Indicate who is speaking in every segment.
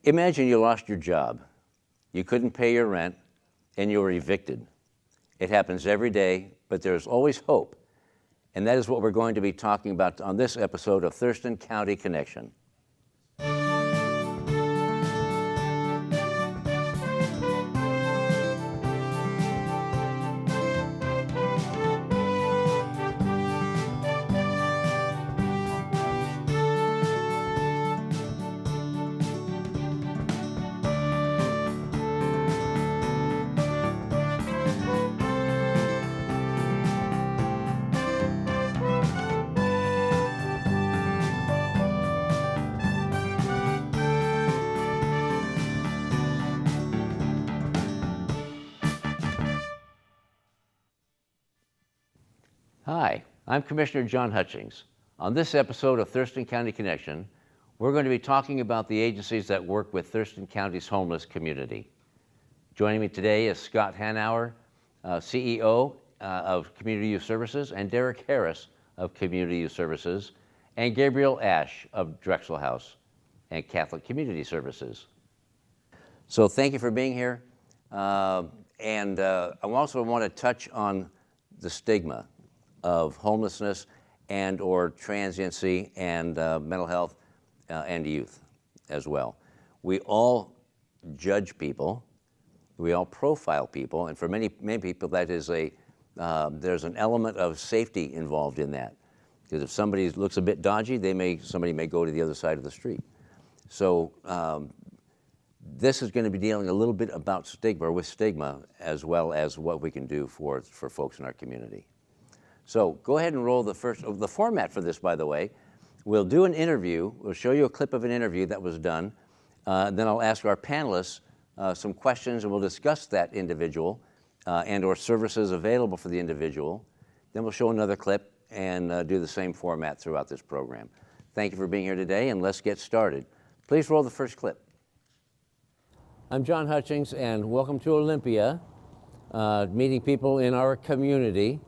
Speaker 1: Imagine you lost your job. You couldn't pay your rent, and you were evicted. It happens every day, but there's always hope. And that is what we're going to be talking about on this episode of Thurston County Connection. Hi, I'm Commissioner John Hutchings. On this episode of Thurston County Connection, we're going to be talking about the agencies that work with Thurston County's homeless community. Joining me today is Scott Hanauer, CEO of Community Youth Services, and Derek Harris of Community Youth Services, and Gabriel Ash of Drexel House and Catholic Community Services. So thank you for being here. I also want to touch on the stigma of homelessness and or transiency and mental health and youth as well. We all judge people, we all profile people, and for many people that is there's an element of safety involved in that. Because if somebody looks a bit dodgy, somebody may go to the other side of the street. So this is going to be dealing a little bit about stigma as well as what we can do for folks in our community. So go ahead and roll the format for this, by the way. We'll do an interview. We'll show you a clip of an interview that was done. Then I'll ask our panelists some questions, and we'll discuss that individual and or services available for the individual. Then we'll show another clip and do the same format throughout this program. Thank you for being here today, and let's get started. Please roll the first clip. I'm John Hutchings, and welcome to Olympia, meeting people in our community.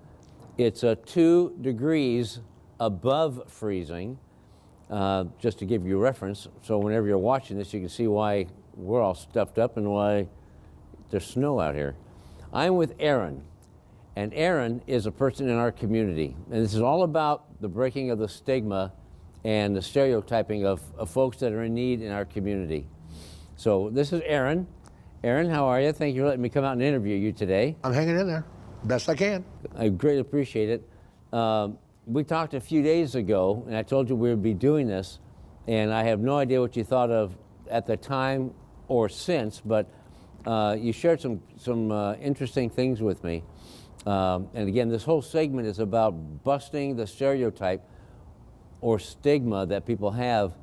Speaker 1: It's 2 degrees above freezing, just to give you a reference. So whenever you're watching this, you can see why we're all stuffed up and why there's snow out here. I'm with Aaron, and Aaron is a person in our community. And this is all about the breaking of the stigma and the stereotyping of folks that are in need in our community. So this is Aaron. Aaron, how are you? Thank you for letting me come out and interview you today.
Speaker 2: I'm hanging in there, best I can.
Speaker 1: I greatly appreciate it. We talked a few days ago, and I told you we would be doing this, and I have no idea what you thought of at the time or since, but you shared some interesting things with me. And again, this whole segment is about busting the stereotype or stigma that people have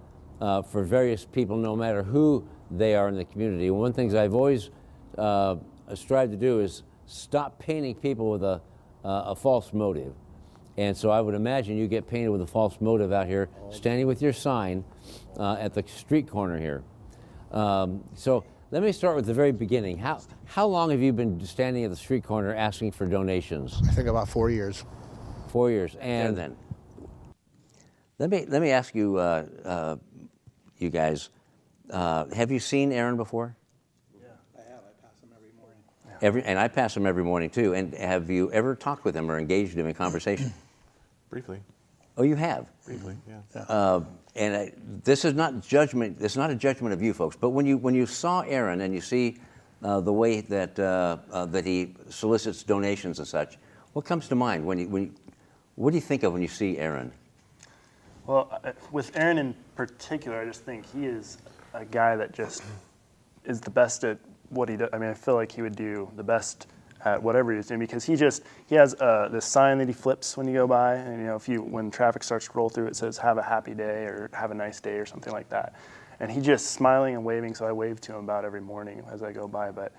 Speaker 1: for various people, no matter who they are in the community. One of the things I've always strived to do is stop painting people with a false motive. And so I would imagine you get painted with a false motive out here, standing with your sign at the street corner here. So let me start with the very beginning. How long have you been standing at the street corner asking for donations?
Speaker 2: I think about 4 years.
Speaker 1: 4 years. And then let me ask you, you guys, have you seen Aaron before?
Speaker 3: Yeah, I have. I pass him every morning.
Speaker 1: And I pass him every morning too. And have you ever talked with him or engaged him in conversation?
Speaker 3: Briefly.
Speaker 1: Oh, you have?
Speaker 3: Briefly, yeah.
Speaker 1: This is not judgment. It's not a judgment of you folks. But when you saw Aaron and you see the way that he solicits donations and such, what comes to mind what do you think of when you see Aaron?
Speaker 4: Well, with Aaron in particular, I just think he is a guy that just is the best at what he does. I mean, I feel like he would do the best at whatever he's doing because he has this sign that he flips when you go by, and when traffic starts to roll through, it says "Have a happy day" or "Have a nice day" or something like that. And he's just smiling and waving, so I wave to him about every morning as I go by. But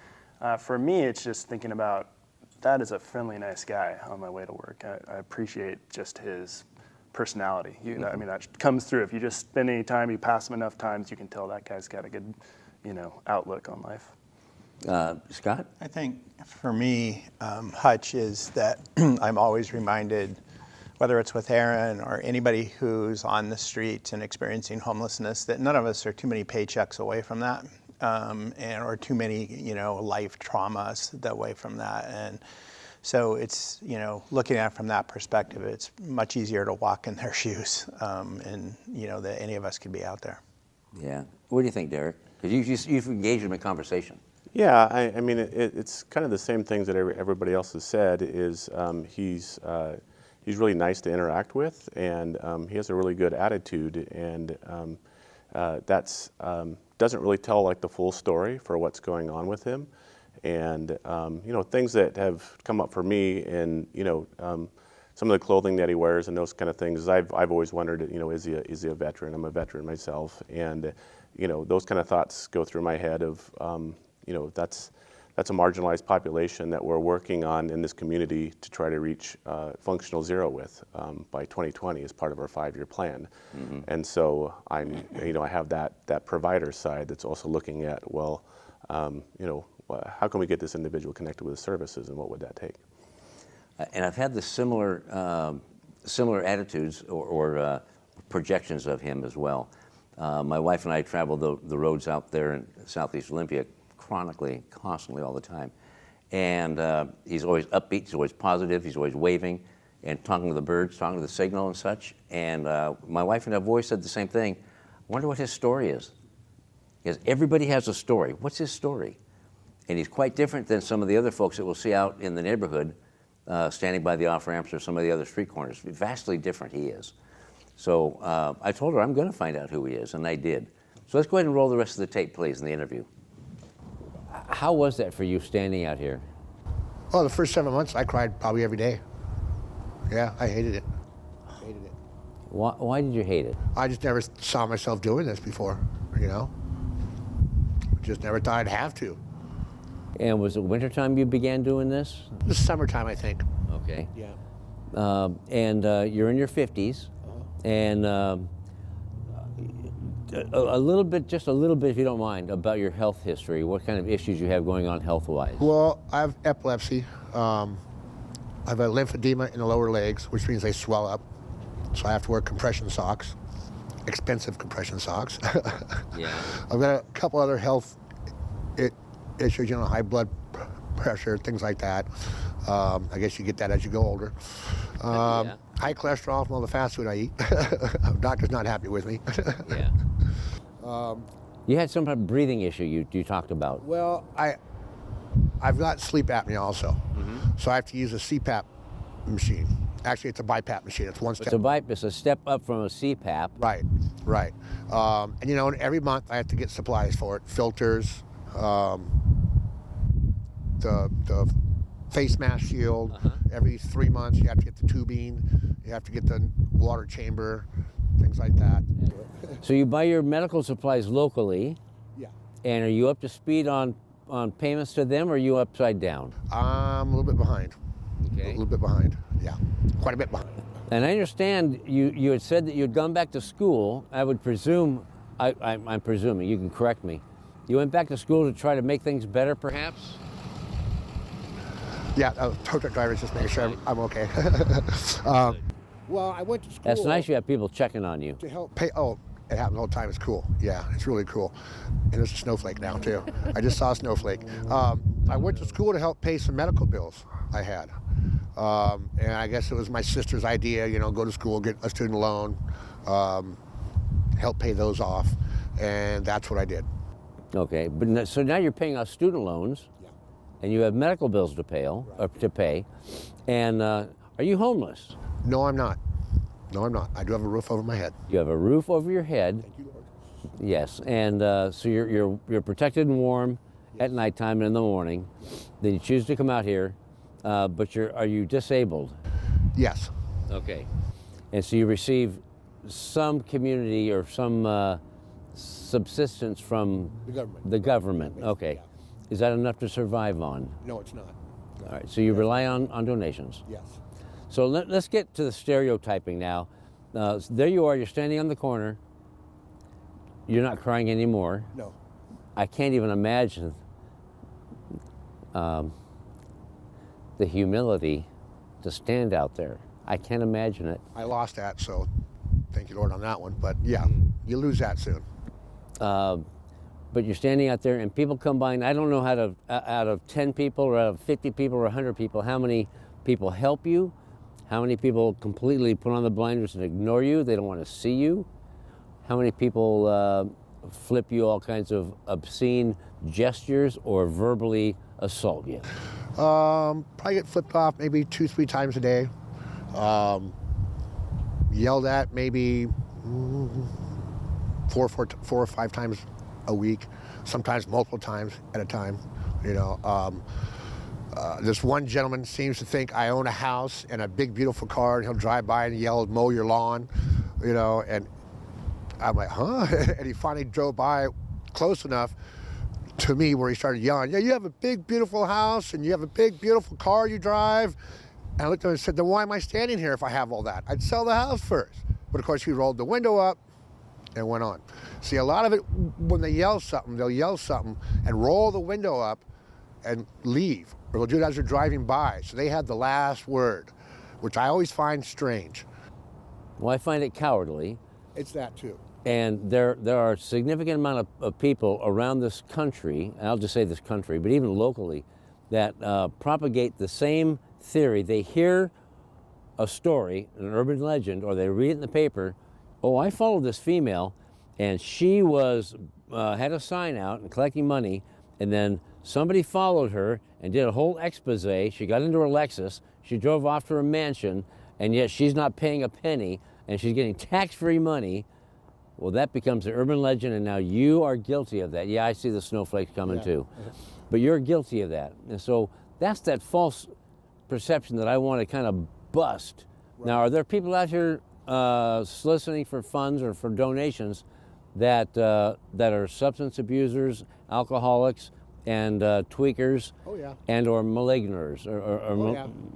Speaker 4: for me, it's just thinking about that is a friendly, nice guy on my way to work. I appreciate just his personality. I mean, that comes through. If you just spend any time, you pass him enough times, you can tell that guy's got a good, outlook on life.
Speaker 1: Scott?
Speaker 5: I think for me, Hutch is that I'm always reminded whether it's with Aaron or anybody who's on the streets and experiencing homelessness, that none of us are too many paychecks away from that, or too many, life traumas away from that. And so it's, looking at it from that perspective, it's much easier to walk in their shoes, and, that any of us could be out there.
Speaker 1: Yeah. What do you think, Derek? Because you've engaged him in conversation.
Speaker 3: Yeah, I mean, it's kind of the same things that everybody else has said. Is he's really nice to interact with, and he has a really good attitude, and that's doesn't really tell like the full story for what's going on with him. And things that have come up for me, and some of the clothing that he wears and those kind of things. I've always wondered, is he a veteran? I'm a veteran myself, and those kind of thoughts go through my head of that's a marginalized population that we're working on in this community to try to reach functional zero with by 2020 as part of our 5-year plan. Mm-hmm. And so I have that provider side that's also looking at, how can we get this individual connected with the services, and what would that take?
Speaker 1: And I've had the similar attitudes or projections of him as well. My wife and I travel the roads out there in Southeast Olympia chronically, constantly, all the time. And he's always upbeat, he's always positive, he's always waving and talking to the birds, talking to the signal and such. And my wife and I have always said the same thing. I wonder what his story is. Because everybody has a story. What's his story? And he's quite different than some of the other folks that we'll see out in the neighborhood standing by the off-ramps or some of the other street corners. Vastly different he is. So I told her I'm going to find out who he is, and I did. So let's go ahead and roll the rest of the tape, please, in the interview. How was that for you standing out here?
Speaker 2: Well, the first 7 months, I cried probably every day. Yeah, I hated it.
Speaker 1: Why did you hate it?
Speaker 2: I just never saw myself doing this before, Just never thought I'd have to.
Speaker 1: And was it wintertime you began doing this?
Speaker 2: This is summertime, I think.
Speaker 1: Okay.
Speaker 2: Yeah.
Speaker 1: And you're in your 50s, and a little bit, just a little bit, if you don't mind, about your health history. What kind of issues you have going on health-wise?
Speaker 2: Well, I have epilepsy. I have a lymphedema in the lower legs, which means they swell up. So I have to wear compression socks, expensive compression socks.
Speaker 1: Yeah.
Speaker 2: I've got a couple other health issues, high blood pressure, things like that. I guess you get that as you go older.
Speaker 1: Yeah.
Speaker 2: High cholesterol from all the fast food I eat. Doctor's not happy with me.
Speaker 1: Yeah. You had some type of breathing issue you talked about.
Speaker 2: Well, I've got sleep apnea also. Mm-hmm. So I have to use a CPAP machine. Actually, it's a BiPAP machine. It's one step.
Speaker 1: It's a step up from a CPAP.
Speaker 2: Right. And every month I have to get supplies for it. Filters, the face mask shield. Uh-huh. Every 3 months you have to get the tubing. You have to get the water chamber, things like that.
Speaker 1: So you buy your medical supplies locally.
Speaker 2: Yeah.
Speaker 1: And are you up to speed on payments to them, or are you upside down?
Speaker 2: I'm a little bit behind.
Speaker 1: Okay.
Speaker 2: A little bit behind. Yeah. Quite a bit behind.
Speaker 1: And I understand you had said that you'd gone back to school. I would presume, I'm presuming, you can correct me. You went back to school to try to make things better, perhaps?
Speaker 2: Yeah, tow truck drivers, just making sure I'm okay. Well, I went to school.
Speaker 1: That's nice you have people checking on you.
Speaker 2: To help pay. Oh, it happens all the time. It's cool. Yeah, it's really cool. And there's a snowflake now, too. I just saw a snowflake. I went to school to help pay some medical bills I had. And I guess it was my sister's idea, go to school, get a student loan, help pay those off. And that's what I did.
Speaker 1: Okay, but so now you're paying off student loans.
Speaker 2: Yeah.
Speaker 1: And you have medical bills to pay, and are you homeless?
Speaker 2: No, I'm not. I do have a roof over my head.
Speaker 1: You have a roof over your head.
Speaker 2: Thank you, Lord.
Speaker 1: Yes, and so you're protected and warm at nighttime and in the morning. Then you choose to come out here, but are you disabled?
Speaker 2: Yes.
Speaker 1: Okay, and so you receive some community or some subsistence from
Speaker 2: The government.
Speaker 1: Okay.
Speaker 2: Yeah.
Speaker 1: Is that enough to survive on?
Speaker 2: No, it's not.
Speaker 1: All right, so you rely on donations.
Speaker 2: Yes.
Speaker 1: So let's get to the stereotyping now. There you are, you're standing on the corner. You're not crying anymore.
Speaker 2: No.
Speaker 1: I can't even imagine the humility to stand out there. I can't imagine it.
Speaker 2: I lost that, so thank you, Lord, on that one. But yeah, you lose that soon.
Speaker 1: But you're standing out there and people come by, and I don't know how to, out of 10 people or out of 50 people or 100 people, how many people help you, how many people completely put on the blinders and ignore you, they don't want to see you, how many people flip you all kinds of obscene gestures or verbally assault you.
Speaker 2: Probably get flipped off maybe 2-3 times a day. Yelled at maybe 4 or 5 times a week, sometimes multiple times at a time. You know, this one gentleman seems to think I own a house and a big beautiful car, and he'll drive by and yell, "Mow your lawn," you know, and I'm like, huh? And he finally drove by close enough to me where he started yelling, "Yeah, you have a big beautiful house and you have a big beautiful car you drive." And I looked at him and said, "Then why am I standing here if I have all that? I'd sell the house first." But of course he rolled the window up and went on. See, a lot of it, when they yell something, they'll yell something and roll the window up and leave, or they'll do it as they're driving by. So they had the last word, which I always find strange.
Speaker 1: Well, I find it cowardly.
Speaker 2: It's that too.
Speaker 1: And there are a significant amount of people around this country, and I'll just say this country, but even locally, that propagate the same theory. They hear a story, an urban legend, or they read it in the paper. Oh, I followed this female, and she was had a sign out and collecting money, and then somebody followed her and did a whole expose. She got into her Lexus, she drove off to her mansion, and yet she's not paying a penny, and she's getting tax-free money. Well, that becomes an urban legend, and now you are guilty of that. Yeah, I see the snowflakes coming too, but you're guilty of that. And so that's that false perception that I want to kind of bust. Right. Now, are there people out here soliciting for funds or for donations that are substance abusers, alcoholics, and tweakers, and or maligners or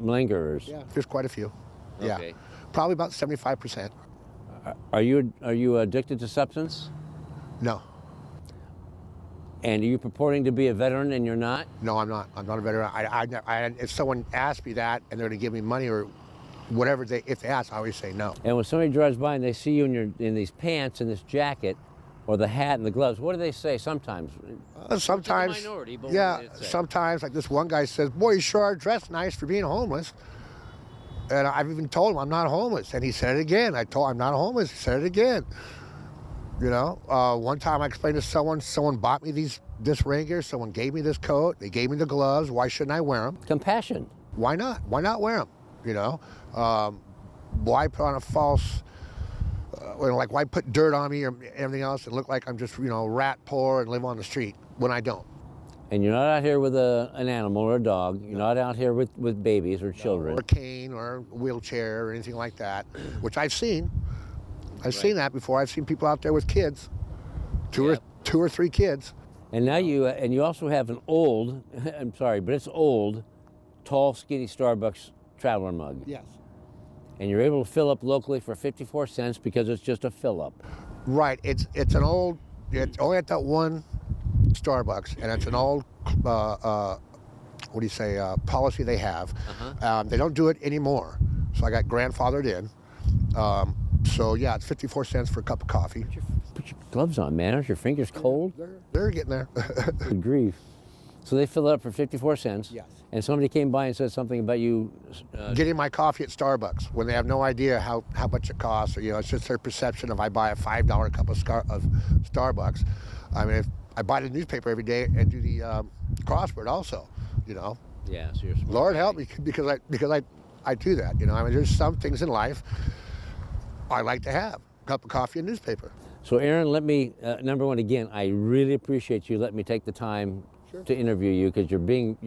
Speaker 1: malingerers?
Speaker 2: Yeah, there's quite a few.
Speaker 1: Okay.
Speaker 2: Yeah, probably about 75%.
Speaker 1: Are you addicted to substance?
Speaker 2: No.
Speaker 1: And are you purporting to be a veteran and you're not?
Speaker 2: No, I'm not. I'm not a veteran. If someone asks me that and they're going to give me money or whatever, if they ask, I always say no.
Speaker 1: And when somebody drives by and they see you in these pants and this jacket, or the hat and the gloves, what do they say sometimes?
Speaker 2: Sometimes,
Speaker 1: it's a minority, but
Speaker 2: yeah.
Speaker 1: What do they say?
Speaker 2: Sometimes, like this one guy says, "Boy, you sure are dressed nice for being homeless." And I've even told him I'm not homeless, and he said it again. I told him I'm not homeless. He said it again. You know, one time I explained to someone bought me this ring here. Someone gave me this coat. They gave me the gloves. Why shouldn't I wear them?
Speaker 1: Compassion.
Speaker 2: Why not? Why not wear them? You know, why put on a false? Like, why put dirt on me or everything else and look like I'm just, rat poor and live on the street when I don't?
Speaker 1: And you're not out here with an animal or a dog. You're not out here with babies or children.
Speaker 2: Or a cane or a wheelchair or anything like that, which I've seen. I've seen that before. I've seen people out there with kids, two or three kids.
Speaker 1: And now you also have an old, I'm sorry, but it's old, tall, skinny Starbucks traveler mug.
Speaker 2: Yes.
Speaker 1: And you're able to fill up locally for 54 cents because it's just a fill up.
Speaker 2: Right. It's only at that one Starbucks, and it's an old policy they have. They don't do it anymore, so I got grandfathered in. So yeah, it's 54 cents for a cup of coffee.
Speaker 1: Put your gloves on, man. Aren't your fingers cold?
Speaker 2: They're getting there.
Speaker 1: Good grief. So they fill it up for 54 cents.
Speaker 2: Yes.
Speaker 1: And somebody came by and said something about you
Speaker 2: getting my coffee at Starbucks when they have no idea how much it costs, or it's just their perception of I buy a $5 cup of Starbucks. I mean, if I buy the newspaper every day and do the crossword also,
Speaker 1: Yeah, so you're smart.
Speaker 2: Lord help me because I do that. I mean, there's some things in life I like to have: a cup of coffee and newspaper.
Speaker 1: So Aaron, let me number one again. I really appreciate you letting me take the time to interview you, because you're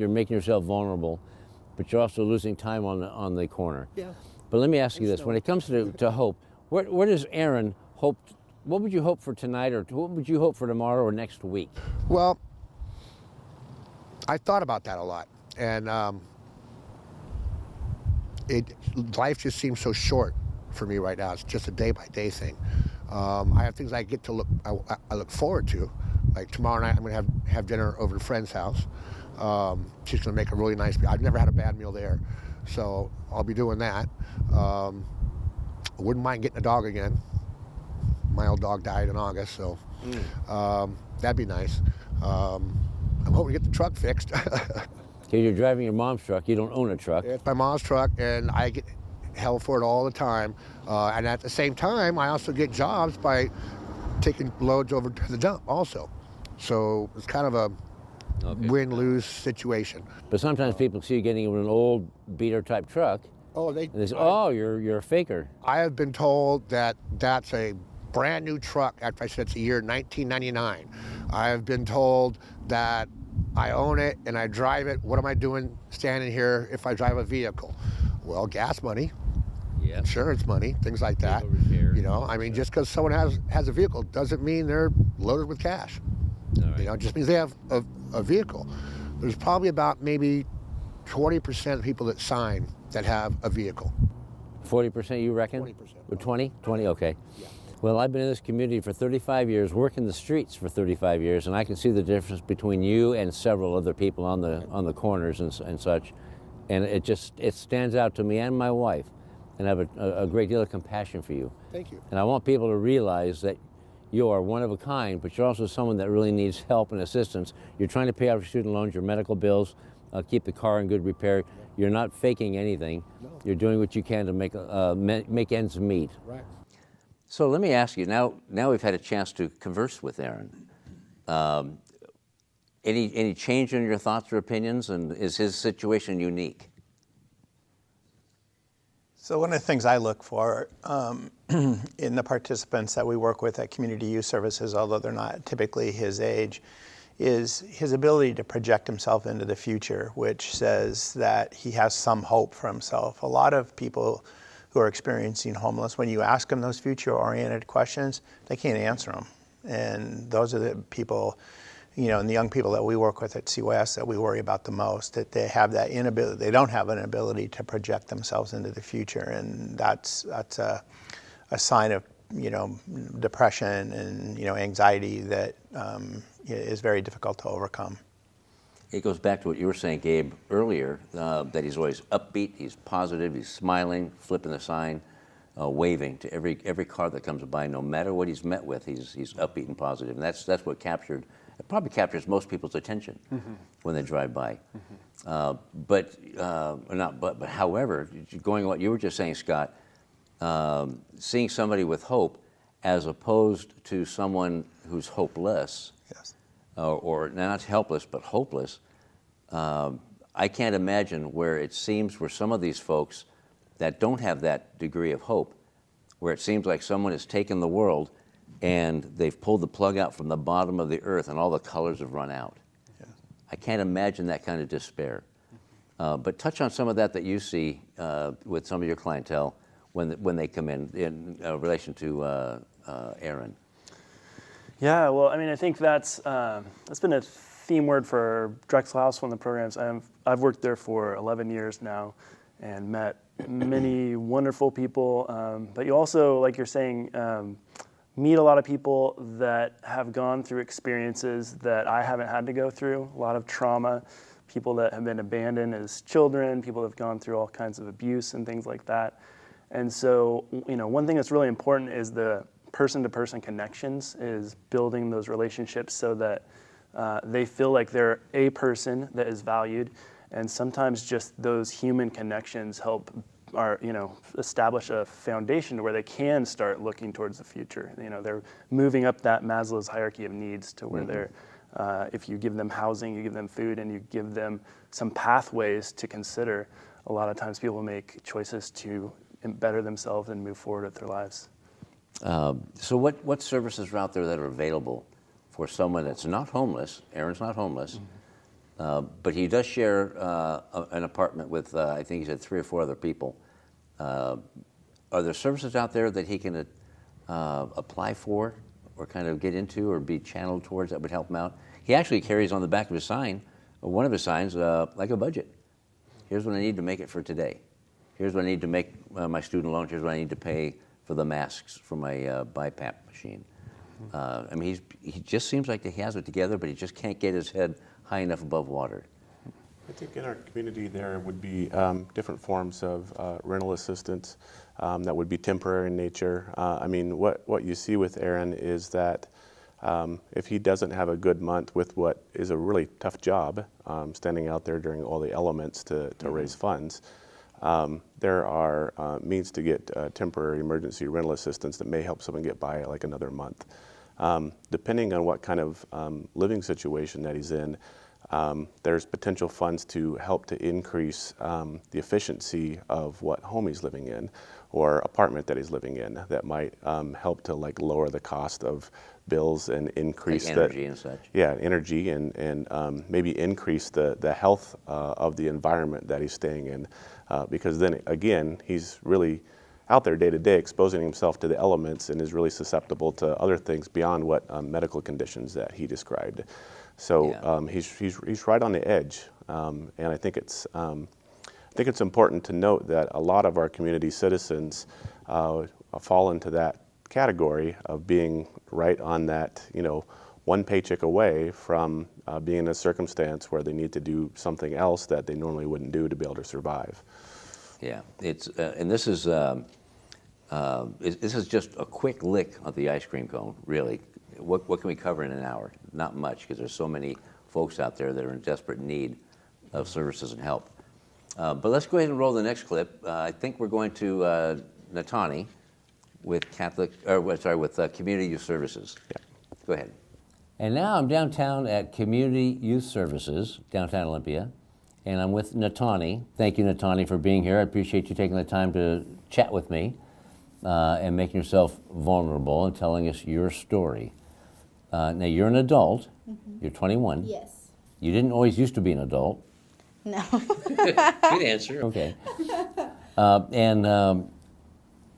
Speaker 1: making yourself vulnerable, but you're also losing time on the corner.
Speaker 2: Yeah.
Speaker 1: But let me ask you this: when it comes to hope, where does Aaron hope? What would you hope for tonight, or what would you hope for tomorrow or next week?
Speaker 2: Well, I thought about that a lot, and life just seems so short for me right now. It's just a day-by-day thing. I have things I get to I look forward to. Like tomorrow night, I'm going to have dinner over at a friend's house. She's going to make a really nice meal. I've never had a bad meal there. So I'll be doing that. I wouldn't mind getting a dog again. My old dog died in August, so that'd be nice. I'm hoping to get the truck fixed.
Speaker 1: Okay, you're driving your mom's truck. You don't own a truck.
Speaker 2: It's my mom's truck, and I get held for it all the time. And at the same time, I also get jobs by taking loads over to the dump also. So it's kind of a win-lose situation.
Speaker 1: But sometimes people see you getting in an old beater type truck,
Speaker 2: Oh,
Speaker 1: and they say, "Oh, you're a faker."
Speaker 2: I have been told that that's a brand new truck after I said it's the year 1999. I have been told that I own it and I drive it. What am I doing standing here if I drive a vehicle? Well, gas money,
Speaker 1: Yeah.
Speaker 2: insurance money, things like that.
Speaker 1: Vehicle repair.
Speaker 2: You know, I mean, just because someone has a vehicle doesn't mean they're loaded with cash.
Speaker 1: All right.
Speaker 2: You know, it just means they have a vehicle. There's probably about maybe 20% of people that sign that have a vehicle.
Speaker 1: 40%, you reckon?
Speaker 2: 20%.
Speaker 1: Or 20? 20, okay. Well, I've been in this community for 35 years, working the streets for 35 years, and I can see the difference between you and several other people on the corners and such. And it stands out to me and my wife, and I have a great deal of compassion for you.
Speaker 2: Thank you.
Speaker 1: And I want people to realize that you are one of a kind, but you're also someone that really needs help and assistance. You're trying to pay off your student loans, your medical bills, keep the car in good repair. You're not faking anything.
Speaker 2: No.
Speaker 1: You're doing what you can to make ends meet.
Speaker 2: Right.
Speaker 1: So let me ask you, now we've had a chance to converse with Aaron. Any change in your thoughts or opinions, and is his situation unique?
Speaker 5: So one of the things I look for in the participants that we work with at Community Youth Services, although they're not typically his age, is his ability to project himself into the future, which says that he has some hope for himself. A lot of people who are experiencing homeless, when you ask them those future-oriented questions, they can't answer them. And those are the people, you know, and the young people that we work with at CYS that we worry about the most, that they have that inability, they don't have an ability to project themselves into the future. And that's a sign of, you know, depression and, you know, anxiety that is very difficult to overcome.
Speaker 1: It goes back to what you were saying, Gabe, earlier, that he's always upbeat, he's positive, he's smiling, flipping the sign, waving to every car that comes by. No matter what he's met with, he's upbeat and positive. And that's what it probably captures most people's attention when they drive by. But however, going on what you were just saying, Scott, seeing somebody with hope as opposed to someone who's hopeless,
Speaker 5: Yes.
Speaker 1: or not helpless, but hopeless, I can't imagine where it seems for some of these folks that don't have that degree of hope, where it seems like someone has taken the world and they've pulled the plug out from the bottom of the earth and all the colors have run out.
Speaker 5: Yes.
Speaker 1: I can't imagine that kind of despair. But touch on some of that you see with some of your clientele when they come in relation to Aaron.
Speaker 4: Yeah, well, I mean, I think that's been a theme word for Drexel House, one of the programs. I've worked there for 11 years now and met many wonderful people. But you also, like you're saying, meet a lot of people that have gone through experiences that I haven't had to go through, a lot of trauma, people that have been abandoned as children, people that have gone through all kinds of abuse and things like that. And so, you know, one thing that's really important is the person-to-person connections, is building those relationships so that they feel like they're a person that is valued. And sometimes just those human connections help establish a foundation to where they can start looking towards the future. You know, they're moving up that Maslow's hierarchy of needs to where they're, if you give them housing, you give them food, and you give them some pathways to consider, a lot of times people make choices to better themselves and move forward with their lives.
Speaker 1: So what services are out there that are available for someone that's not homeless? Aaron's not homeless, but he does share an apartment with, I think he said 3 or 4 other people. Are there services out there that he can apply for or kind of get into or be channeled towards that would help him out? He actually carries on the back of his sign, or one of his signs, like a budget. Here's what I need to make it for today. Here's what I need to make my student loan. Here's what I need to pay for the masks for my BiPAP machine. I mean, he just seems like he has it together, but he just can't get his head high enough above water.
Speaker 3: I think in our community there would be different forms of rental assistance that would be temporary in nature. I mean, what you see with Aaron is that if he doesn't have a good month with what is a really tough job, standing out there during all the elements to raise funds, there are means to get temporary emergency rental assistance that may help someone get by like another month. Depending on what kind of living situation that he's in, there's potential funds to help to increase the efficiency of what home he's living in or apartment that he's living in that might help to like lower the cost of bills and increase
Speaker 1: like energy and such.
Speaker 3: Yeah, energy and maybe increase the health of the environment that he's staying in, because then again he's really out there day to day exposing himself to the elements and is really susceptible to other things beyond what medical conditions that he described. So he's right on the edge, and I think it's important to note that a lot of our community citizens fall into that category of being right on that, one paycheck away from being in a circumstance where they need to do something else that they normally wouldn't do to be able to survive.
Speaker 1: Yeah, it's and this is just a quick lick of the ice cream cone, really. What can we cover in an hour? Not much, because there's so many folks out there that are in desperate need of services and help. But let's go ahead and roll the next clip. I think we're going to Natani with Community Youth Services.
Speaker 3: Yeah.
Speaker 1: Go ahead. And now I'm downtown at Community Youth Services, downtown Olympia, and I'm with Natani. Thank you, Natani, for being here. I appreciate you taking the time to chat with me and making yourself vulnerable and telling us your story. Now, you're an adult. Mm-hmm. You're 21.
Speaker 6: Yes.
Speaker 1: You didn't always used to be an adult.
Speaker 6: No.
Speaker 1: Good answer. Okay.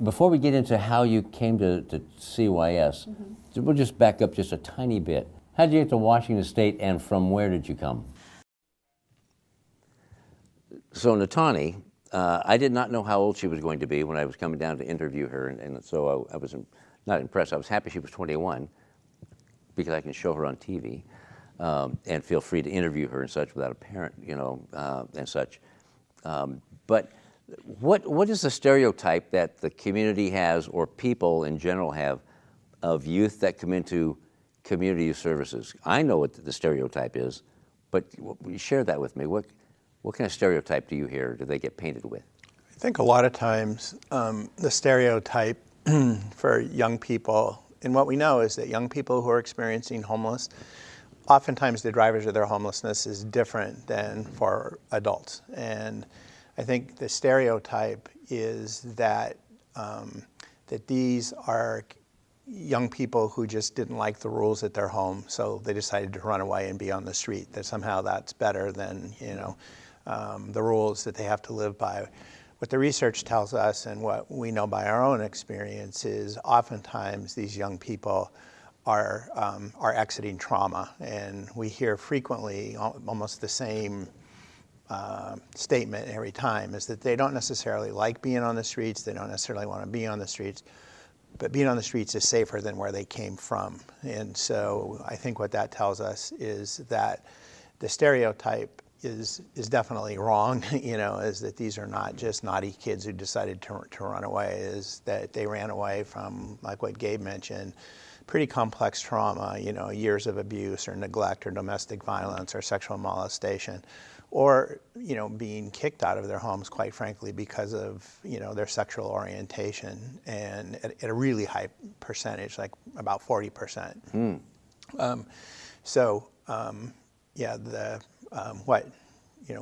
Speaker 1: Before we get into how you came to CYS, we'll just back up just a tiny bit. How did you get to Washington State, and from where did you come? So Natani, I did not know how old she was going to be when I was coming down to interview her, and so I was not impressed. I was happy she was 21 because I can show her on TV and feel free to interview her and such without a parent, and such. But what is the stereotype that the community has, or people in general have, of youth that come into community youth services? I know what the stereotype is, but share that with me. What kind of stereotype do you hear? Do they get painted with?
Speaker 5: I think a lot of times the stereotype for young people, and what we know is that young people who are experiencing homeless, oftentimes the drivers of their homelessness is different than for adults. And I think the stereotype is that that these are young people who just didn't like the rules at their home, so they decided to run away and be on the street, that somehow that's better than the rules that they have to live by. What the research tells us, and what we know by our own experience, is oftentimes these young people are exiting trauma, and we hear frequently almost the same statement every time, is that they don't necessarily like being on the streets, they don't necessarily want to be on the streets, but being on the streets is safer than where they came from. And so I think what that tells us is that the stereotype is definitely wrong, is that these are not just naughty kids who decided to run away, is that they ran away from, like what Gabe mentioned, pretty complex trauma, years of abuse or neglect or domestic violence or sexual molestation, or being kicked out of their homes, quite frankly, because of their sexual orientation, and at a really high percentage, like about 40%.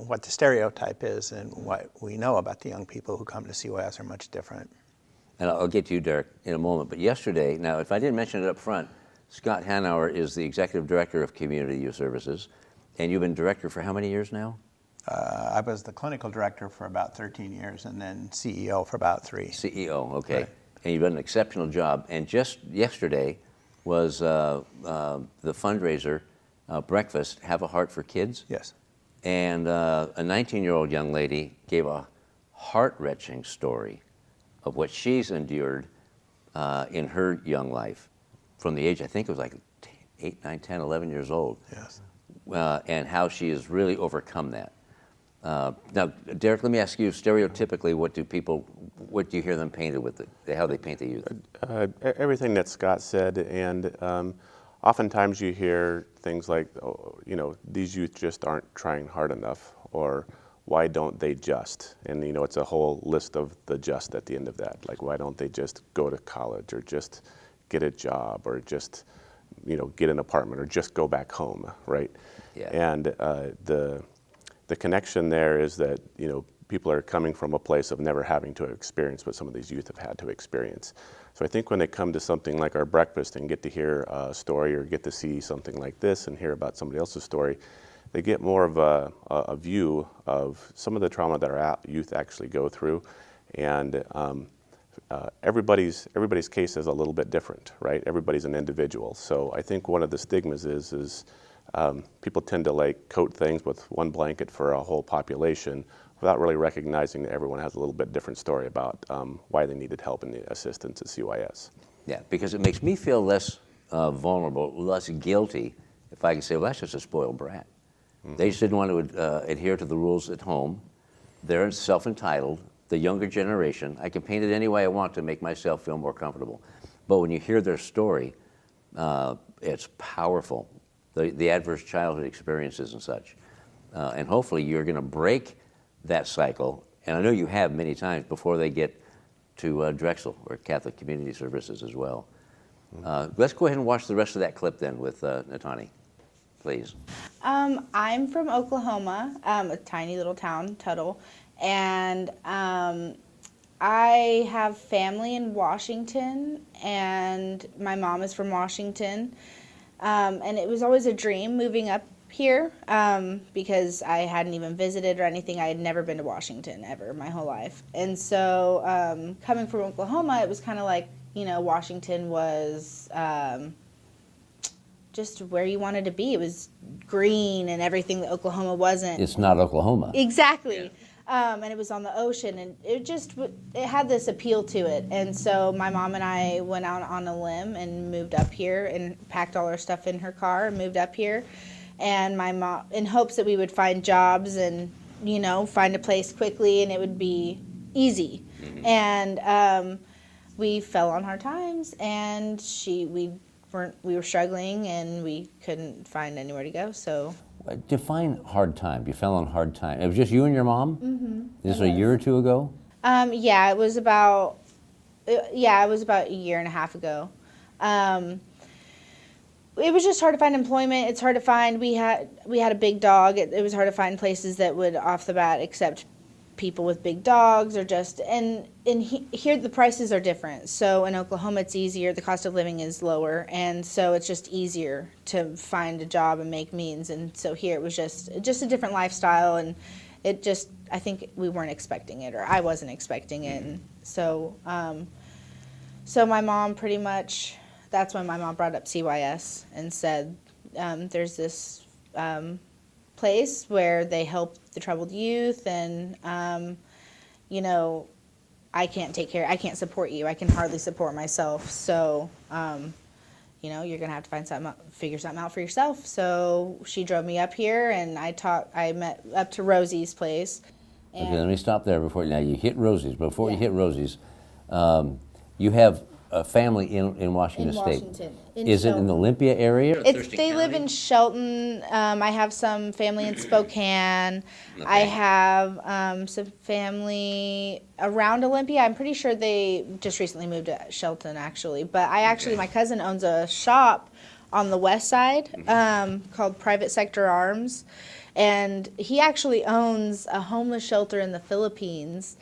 Speaker 5: What the stereotype is and what we know about the young people who come to CYS are much different.
Speaker 1: And I'll get to you, Derek, in a moment. But yesterday, now, if I didn't mention it up front, Scott Hanauer is the Executive Director of Community Youth Services. And you've been director for how many years now?
Speaker 5: I was the clinical director for about 13 years and then CEO for about 3.
Speaker 1: CEO, okay.
Speaker 5: Right.
Speaker 1: And you've done an exceptional job. And just yesterday was the fundraiser breakfast, Have a Heart for Kids.
Speaker 5: Yes.
Speaker 1: And a 19-year-old young lady gave a heart-wrenching story of what she's endured in her young life from the age, I think it was like 8, 9, 10, 11 years old.
Speaker 5: Yes.
Speaker 1: And how she has really overcome that. Now, Derek, let me ask you, stereotypically, what do you hear them painted with, how they paint the youth?
Speaker 3: Everything that Scott said, and oftentimes you hear things like, oh, you know, these youth just aren't trying hard enough, or why don't they just? And you know, it's a whole list of the just at the end of that. Like, why don't they just go to college, or just get a job, or just, you know, get an apartment, or just go back home, right?
Speaker 1: Yeah.
Speaker 3: And the connection there is that, you know, people are coming from a place of never having to experience what some of these youth have had to experience. So I think when they come to something like our breakfast and get to hear a story, or get to see something like this and hear about somebody else's story, they get more of a view of some of the trauma that our youth actually go through. And everybody's case is a little bit different, right? Everybody's an individual. So I think one of the stigmas is people tend to like coat things with one blanket for a whole population without really recognizing that everyone has a little bit different story about why they needed help and assistance at CYS.
Speaker 1: Yeah, because it makes me feel less vulnerable, less guilty, if I can say, well, that's just a spoiled brat. Mm-hmm. They just didn't want to adhere to the rules at home. They're self-entitled. The younger generation, I can paint it any way I want to make myself feel more comfortable. But when you hear their story, it's powerful. The adverse childhood experiences and such. And hopefully you're going to break that cycle, and I know you have many times, before they get to Drexel or Catholic Community Services as well. Let's go ahead and watch the rest of that clip then with Natani, please.
Speaker 6: I'm from Oklahoma, a tiny little town, Tuttle, and I have family in Washington, and my mom is from Washington, and it was always a dream moving up here, because I hadn't even visited or anything. I had never been to Washington ever my whole life. And so coming from Oklahoma, it was kind of like, you know, Washington was just where you wanted to be. It was green and everything that Oklahoma wasn't.
Speaker 1: It's not Oklahoma.
Speaker 6: Exactly. Yeah. And it was on the ocean, and it had this appeal to it. And so my mom and I went out on a limb and moved up here and packed all our stuff in her car and moved up here. And my mom, in hopes that we would find jobs and, you know, find a place quickly and it would be easy. Mm-hmm. And we fell on hard times, and we were struggling, and we couldn't find anywhere to go. So
Speaker 1: define hard time. You fell on hard time. It was just you and your mom? Mm-hmm. This was a year or two ago?
Speaker 6: Yeah, it was about a year and a half ago. It was just hard to find employment. It's hard to find. We had a big dog. It was hard to find places that would off the bat accept people with big dogs, or just here the prices are different. So in Oklahoma it's easier. The cost of living is lower, and so it's just easier to find a job and make means. And so here it was just a different lifestyle, and it just, I think we weren't expecting it, or I wasn't expecting it. And so so my mom pretty much. That's when my mom brought up CYS and said, there's this place where they help the troubled youth, and, you know, I can't support you. I can hardly support myself. So, you know, you're going to have to figure something out for yourself. So she drove me up here, and I met up to Rosie's place.
Speaker 1: Okay, let me stop there now you hit Rosie's. Before you hit Rosie's, you have a family in Washington State. Is it in the Olympia area?
Speaker 6: They live in Shelton. I have some family in Spokane. Okay. I have some family around Olympia. I'm pretty sure they just recently moved to Shelton, actually. But my cousin owns a shop on the west side called Private Sector Arms. And he actually owns a homeless shelter in the Philippines,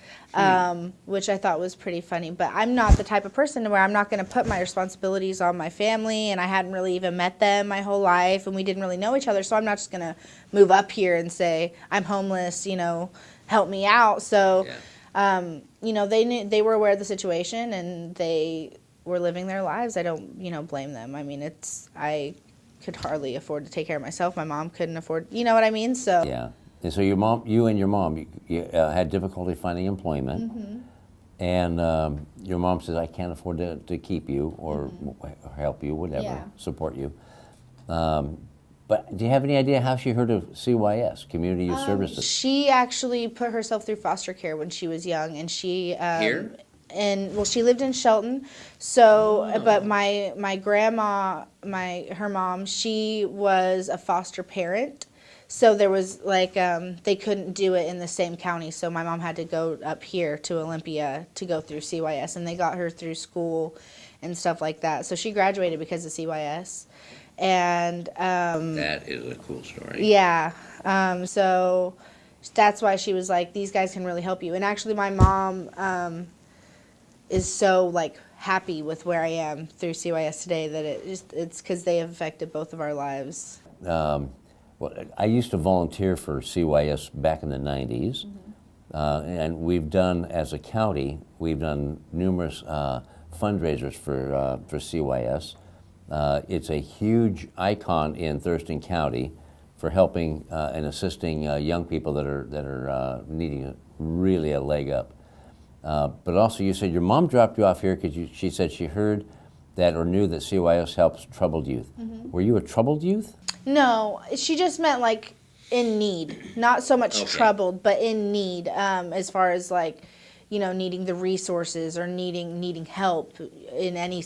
Speaker 6: which I thought was pretty funny. But I'm not the type of person where I'm not going to put my responsibilities on my family, and I hadn't really even met them my whole life, and we didn't really know each other. So I'm not just going to move up here and say, I'm homeless, you know, help me out. So, you know, they were aware of the situation, and they were living their lives. I don't, you know, blame them. I mean, I could hardly afford to take care of myself. My mom couldn't afford, you know what I mean? So
Speaker 1: yeah. And so you and your mom had difficulty finding employment, mm-hmm. and your mom says, I can't afford to keep you or help you, whatever, support you. But do you have any idea how she heard of CYS, Community Youth Services?
Speaker 6: She actually put herself through foster care when she was young, and she
Speaker 1: Here?
Speaker 6: And well, she lived in Shelton. So, but my grandma, her mom, she was a foster parent. So there was like they couldn't do it in the same county. So my mom had to go up here to Olympia to go through CYS, and they got her through school and stuff like that. So she graduated because of CYS, and
Speaker 1: That is a cool story.
Speaker 6: yeah. So that's why she was like, these guys can really help you. And actually, my mom is so like happy with where I am through CYS today that it's because they have affected both of our lives.
Speaker 1: Well, I used to volunteer for CYS back in the 90s, and we've done, as a county, we've done numerous fundraisers for CYS. It's a huge icon in Thurston County for helping and assisting young people that are needing really a leg up. But also, you said your mom dropped you off here because she said she heard that or knew that CYS helps troubled youth. Were you a troubled youth?
Speaker 6: No, she just meant like in need, not so much troubled, but in need, as far as like, needing the resources or needing help in any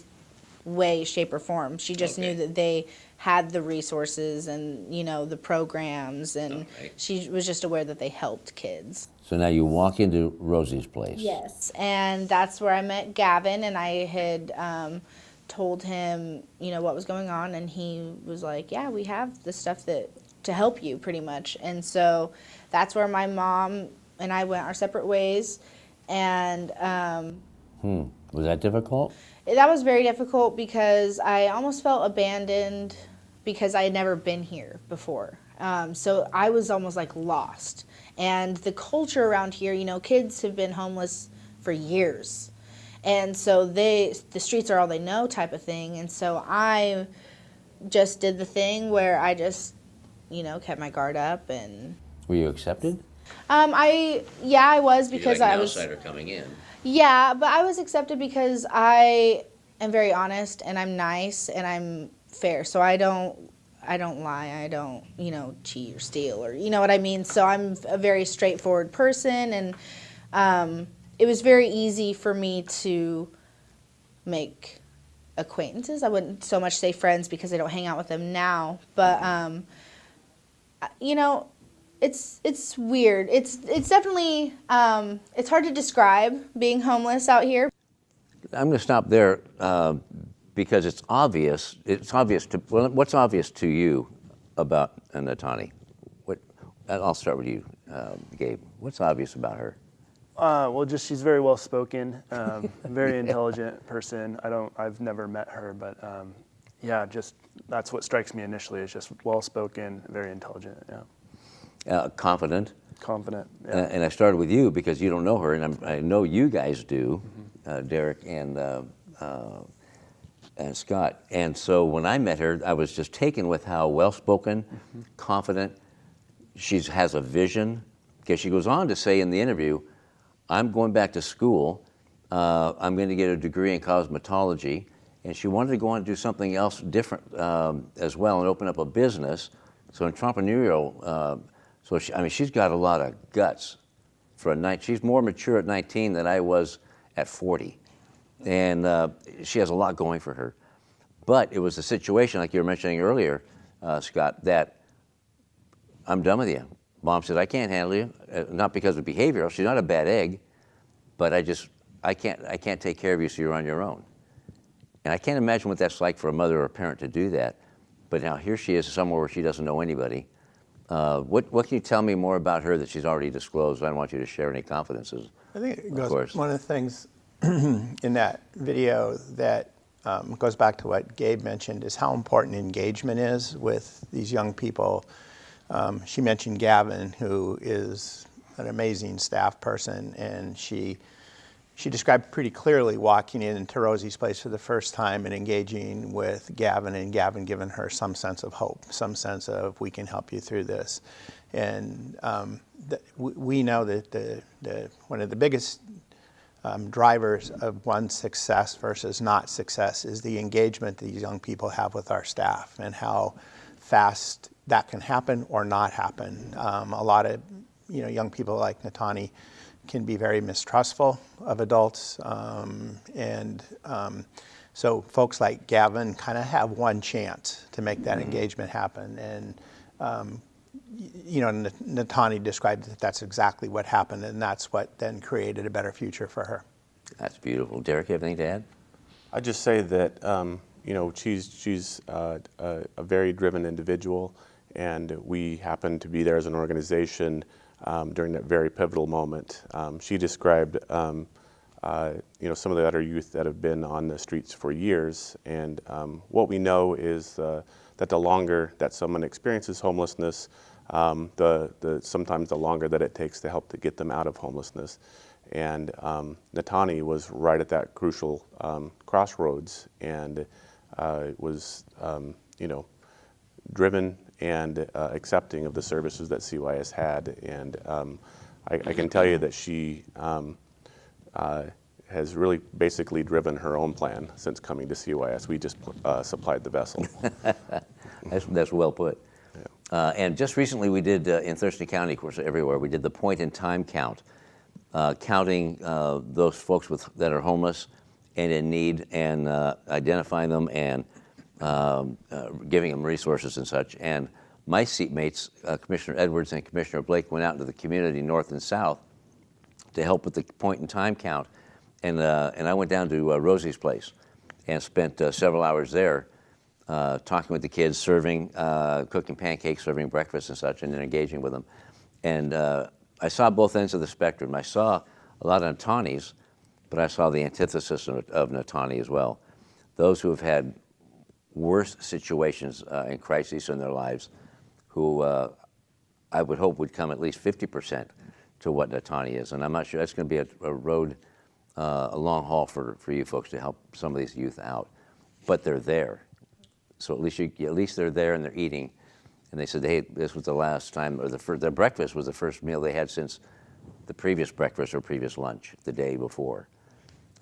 Speaker 6: way, shape, or form. She just knew that they had the resources and the programs, and she was just aware that they helped kids.
Speaker 1: So now you walk into Rosie's place.
Speaker 6: Yes, and that's where I met Gavin, and I had told him, what was going on, and he was like, yeah, we have the stuff to help you, pretty much. And so that's where my mom and I went our separate ways, and
Speaker 1: Was that difficult?
Speaker 6: that was very difficult because I almost felt abandoned because I had never been here before. So I was almost like lost. And the culture around here, kids have been homeless for years. And so the streets are all they know type of thing. And so I just did the thing where I just, kept my guard up. And
Speaker 1: Were you accepted?
Speaker 6: I was, because I was
Speaker 1: outsider coming in.
Speaker 6: Yeah, but I was accepted because I am very honest and I'm nice and I'm fair. So I don't lie. I don't, cheat or steal, or you know what I mean? So I'm a very straightforward person, and it was very easy for me to make acquaintances. I wouldn't so much say friends because I don't hang out with them now, but it's weird. It's definitely it's hard to describe being homeless out here.
Speaker 1: I'm going to stop there because it's obvious. What's obvious to you about Natani? I'll start with you, Gabe. What's obvious about her?
Speaker 4: Well, just she's very well spoken, very intelligent person. I've never met her, but just that's what strikes me initially, is just well spoken, very intelligent. Yeah.
Speaker 1: Confident.
Speaker 4: Confident. Yeah.
Speaker 1: And I started with you because you don't know her, and I know you guys do, Derek and Scott. And so when I met her, I was just taken with how well-spoken, confident. She has a vision. Because she goes on to say in the interview, I'm going back to school. I'm going to get a degree in cosmetology. And she wanted to go on and do something else different as well and open up a business. So entrepreneurial. She's got a lot of guts for a night. She's more mature at 19 than I was at 40. And she has a lot going for her. But it was a situation, like you were mentioning earlier, Scott, that I'm done with you. Mom said, I can't handle you, not because of behavioral. She's not a bad egg, but I can't take care of you, so you're on your own. And I can't imagine what that's like for a mother or a parent to do that. But now here she is somewhere where she doesn't know anybody. What can you tell me more about her that she's already disclosed? I don't want you to share any confidences.
Speaker 5: I think it goes,
Speaker 1: of course.
Speaker 5: one of the things in that video that goes back to what Gabe mentioned is how important engagement is with these young people. She mentioned Gavin, who is an amazing staff person, and she described pretty clearly walking into Rosie's place for the first time and engaging with Gavin, and Gavin giving her some sense of hope, some sense of, we can help you through this. And we know that one of the biggest drivers of one's success versus not success is the engagement these young people have with our staff, and how fast that can happen or not happen. A lot of young people like Natani can be very mistrustful of adults, so folks like Gavin kind of have one chance to make that engagement happen. And Natani described that that's exactly what happened, and that's what then created a better future for her.
Speaker 1: That's beautiful. Derek, you have anything to add?
Speaker 3: I'd just say that she's a very driven individual, and we happen to be there as an organization during that very pivotal moment. She described some of the other youth that have been on the streets for years, and what we know is that the longer that someone experiences homelessness, sometimes the longer that it takes to help to get them out of homelessness. And Natani was right at that crucial crossroads, and was driven and accepting of the services that CYS had. And I can tell you that she has really basically driven her own plan since coming to CYS. We just supplied the vessel.
Speaker 1: That's well put.
Speaker 3: Yeah.
Speaker 1: And just recently we did, in Thurston County, of course, everywhere, we did the point-in-time count, counting those folks that are homeless and in need, and identifying them and giving them resources and such. And my seatmates, Commissioner Edwards and Commissioner Blake, went out into the community north and south to help with the point-in-time count. And I went down to Rosie's place and spent several hours there talking with the kids, serving, cooking pancakes, serving breakfast and such, and then engaging with them. And I saw both ends of the spectrum. I saw a lot of Natanis, but I saw the antithesis of Natani as well. Those who have had worse situations and crises in their lives, who I would hope would come at least 50% to what Natani is. And I'm not sure, that's going to be a road, a long haul for you folks to help some of these youth out. But they're there. So at least they're there and they're eating. And they said, hey, this was the last time, or their breakfast was the first meal they had since the previous breakfast or previous lunch the day before.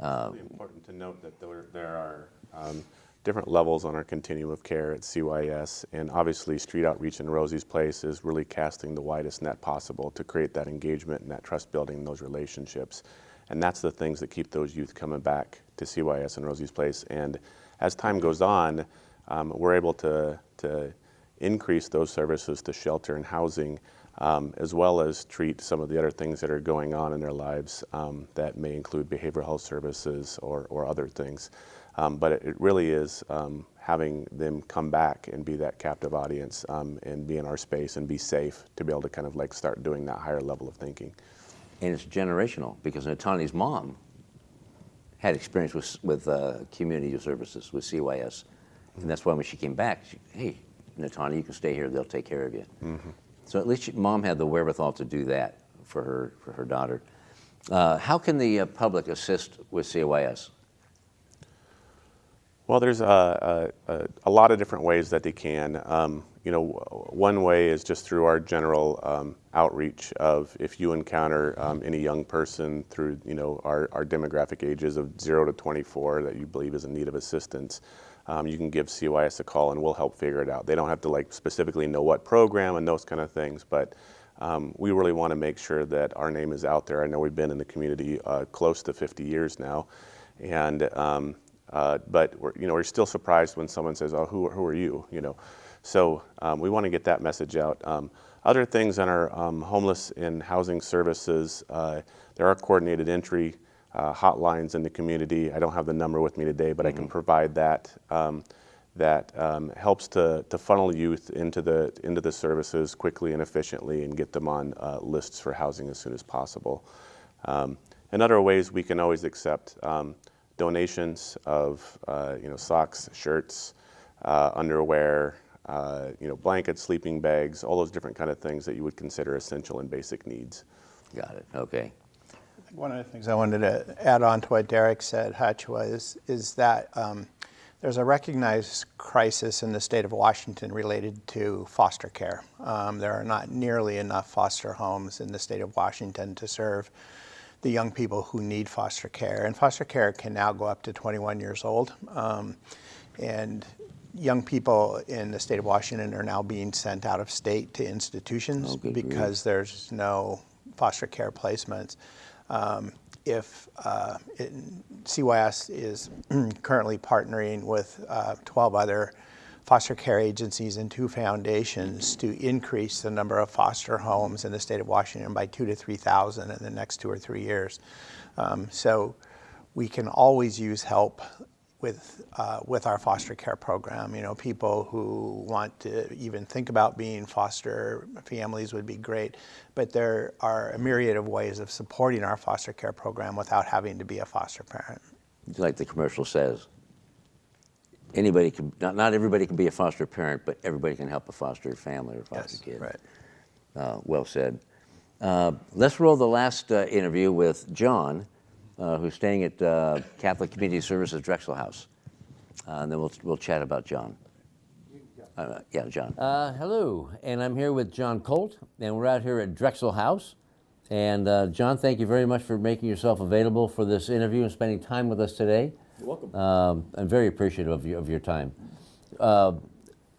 Speaker 3: It's really important to note that there are different levels on our continuum of care at CYS, and obviously Street Outreach in Rosie's Place is really casting the widest net possible to create that engagement and that trust building, those relationships. And that's the things that keep those youth coming back to CYS and Rosie's Place. And as time goes on, we're able to increase those services to shelter and housing, as well as treat some of the other things that are going on in their lives that may include behavioral health services or other things. But it really is having them come back and be that captive audience and be in our space and be safe to be able to kind of like start doing that higher level of thinking.
Speaker 1: And it's generational, because Natani's mom had experience with community services, with CYS. And that's why when she came back, hey, Natani, you can stay here, they'll take care of you. Mm-hmm. So at least mom had the wherewithal to do that for her daughter. How can the public assist with CYS?
Speaker 3: Well, there's a lot of different ways that they can. One way is just through our general outreach of, if you encounter any young person through our demographic ages of 0 to 24 that you believe is in need of assistance, you can give CYS a call and we'll help figure it out. They don't have to specifically know what program and those kind of things, but we really want to make sure that our name is out there. I know we've been in the community close to 50 years now, and but we're still surprised when someone says, "Oh, who are you?" So we want to get that message out. Other things in our homeless and housing services, there are coordinated entry hotlines in the community. I don't have the number with me today, but I can provide that. That helps to funnel youth into the services quickly and efficiently and get them on lists for housing as soon as possible. In other ways, we can always accept donations of socks, shirts, underwear, blankets, sleeping bags, all those different kind of things that you would consider essential and basic needs.
Speaker 1: Got it. Okay.
Speaker 5: One of the things I wanted to add on to what Derek said, Hutch, is that there's a recognized crisis in the state of Washington related to foster care. There are not nearly enough foster homes in the state of Washington to serve the young people who need foster care. And foster care can now go up to 21 years old. And young people in the state of Washington are now being sent out of state to institutions because there's no foster care placements. CYS is currently partnering with 12 other foster care agencies and 2 foundations to increase the number of foster homes in the state of Washington by 2,000 to 3,000 in the next 2 or 3 years. So we can always use help with our foster care program. You know, people who want to even think about being foster families would be great, but there are a myriad of ways of supporting our foster care program without having to be a foster parent.
Speaker 1: Like the commercial says, anybody can, not everybody can be a foster parent, but everybody can help a foster family or foster kid.
Speaker 5: Right.
Speaker 1: Well said. Let's roll the last interview with John, who's staying at Catholic Community Services Drexel House. And then we'll chat about John. Yeah, John. Hello, and I'm here with John Colt, and we're out here at Drexel House. And John, thank you very much for making yourself available for this interview and spending time with us today.
Speaker 7: You're welcome.
Speaker 1: I'm very appreciative of your time.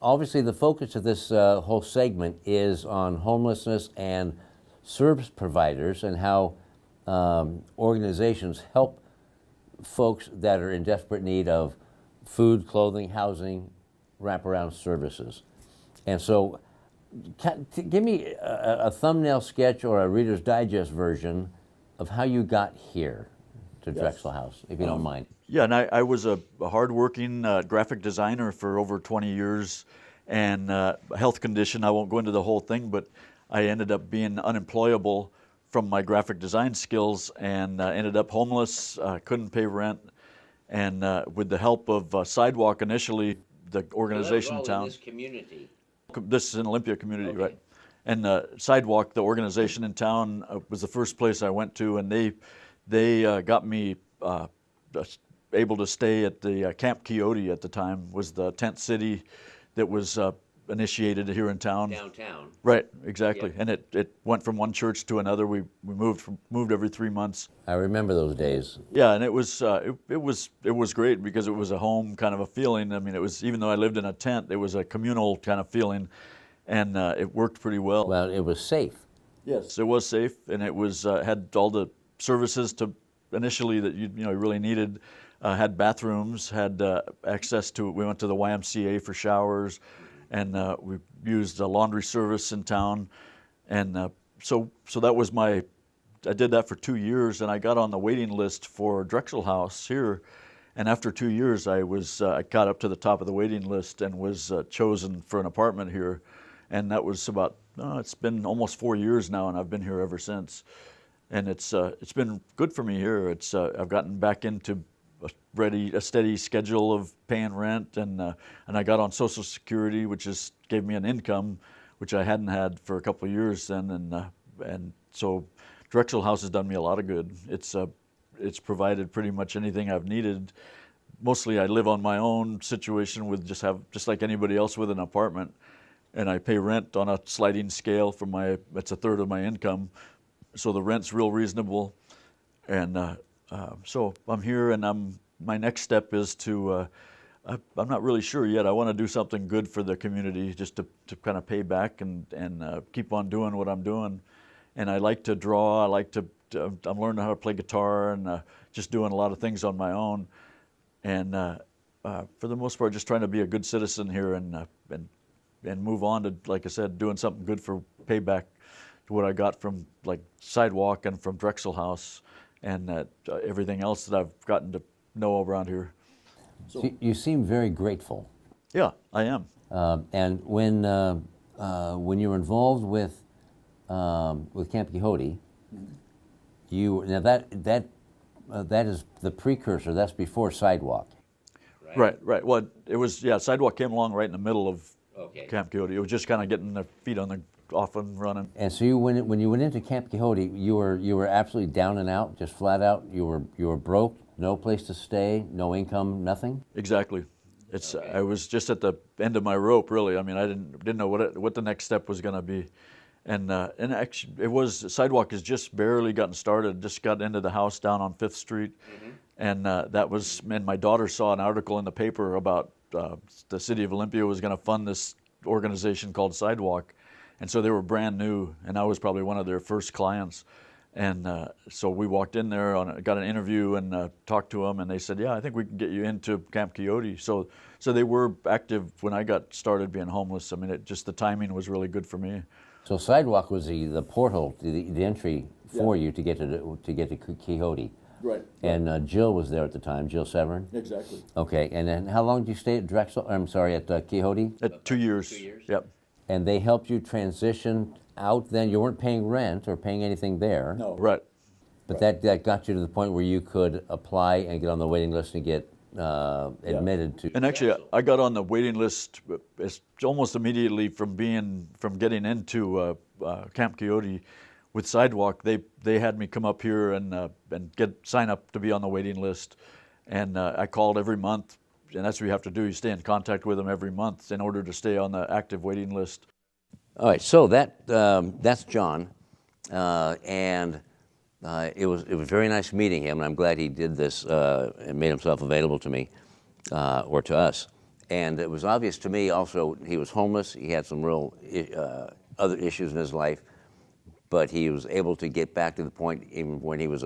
Speaker 1: Obviously, the focus of this whole segment is on homelessness and service providers and how organizations help folks that are in desperate need of food, clothing, housing, wraparound services. And so give me a thumbnail sketch or a Reader's Digest version of how you got here to Drexel House, if you don't mind.
Speaker 7: Yeah, and I was a hardworking graphic designer for over 20 years, and a health condition, I won't go into the whole thing, but I ended up being unemployable from my graphic design skills and ended up homeless, couldn't pay rent, and with the help of Sidewalk initially, the organization in town.
Speaker 1: This community.
Speaker 7: This is an Olympia community, right? And Sidewalk, the organization in town, was the first place I went to, and they got me able to stay at the Camp Quixote at the time, was the tent city that was initiated here in town.
Speaker 1: Downtown.
Speaker 7: Right, exactly. Yeah. And it went from one church to another. We moved every 3 months.
Speaker 1: I remember those days.
Speaker 7: Yeah, and it was great because it was a home kind of a feeling. I mean, it was, even though I lived in a tent, it was a communal kind of feeling, and it worked pretty well.
Speaker 1: Well, it was safe.
Speaker 7: Yes, it was safe, and it was had all the services to initially that you really needed. Had bathrooms, had access to. We went to the YMCA for showers, and we used a laundry service in town, and so that was I did that for 2 years, and I got on the waiting list for Drexel House here, and after 2 years, I got up to the top of the waiting list and was chosen for an apartment here, and that was about it's been almost 4 years now, and I've been here ever since, and it's been good for me here. I've gotten back into a steady schedule of paying rent, and I got on Social Security, which gave me an income, which I hadn't had for a couple of years then, and so Drexel House has done me a lot of good. It's provided pretty much anything I've needed. Mostly I live on my own situation with just like anybody else with an apartment, and I pay rent on a sliding scale it's a third of my income, so the rent's real reasonable, and so I'm here, and my next step is to, I'm not really sure yet. I want to do something good for the community, just to kind of pay back and keep on doing what I'm doing. And I like to draw. I like I'm learning how to play guitar and just doing a lot of things on my own. And for the most part, just trying to be a good citizen here and move on to, like I said, doing something good for payback to what I got from like Sidewalk and from Drexel House, and everything else that I've gotten to know around here.
Speaker 1: So you seem very grateful.
Speaker 7: Yeah, I am.
Speaker 1: And when you were involved with Camp Quixote, that is the precursor. That's before Sidewalk.
Speaker 7: Right. Well, it was Sidewalk came along right in the middle of Camp Quixote. It was just kind of getting their feet off and running.
Speaker 1: And so when you went into Camp Quixote, you were absolutely down and out, just flat out. You were broke, no place to stay, no income, nothing.
Speaker 7: Exactly. I was just at the end of my rope, really. I mean, I didn't know what the next step was going to be, and actually Sidewalk has just barely gotten started. Just got into the house down on 5th Street, and and my daughter saw an article in the paper about the city of Olympia was going to fund this organization called Sidewalk, and so they were brand new, and I was probably one of their first clients. And so we walked in there, got an interview, and talked to them, and they said, "Yeah, I think we can get you into Camp Quixote." So they were active when I got started being homeless. I mean, the timing was really good for me.
Speaker 1: So Sidewalk was the portal, the entry for you to get to Quixote.
Speaker 7: Right.
Speaker 1: And Jill was there at the time, Jill Severn.
Speaker 7: Exactly.
Speaker 1: Okay, and then how long did you stay at Drexel? I'm sorry, at Quixote?
Speaker 7: At 2 years.
Speaker 1: 2 years.
Speaker 7: Yep.
Speaker 1: And they helped you transition out. Then you weren't paying rent or paying anything there.
Speaker 7: No. Right.
Speaker 1: But that got you to the point where you could apply and get on the waiting list and get admitted to.
Speaker 7: And actually, I got on the waiting list almost immediately from getting into Camp Quixote. With Sidewalk, they had me come up here and sign up to be on the waiting list, and I called every month, and that's what you have to do. You stay in contact with them every month in order to stay on the active waiting list.
Speaker 1: All right, so that's John, and it was very nice meeting him, and I'm glad he did this and made himself available to me or to us. And it was obvious to me also he was homeless. He had some real other issues in his life. But he was able to get back to the point, even when he was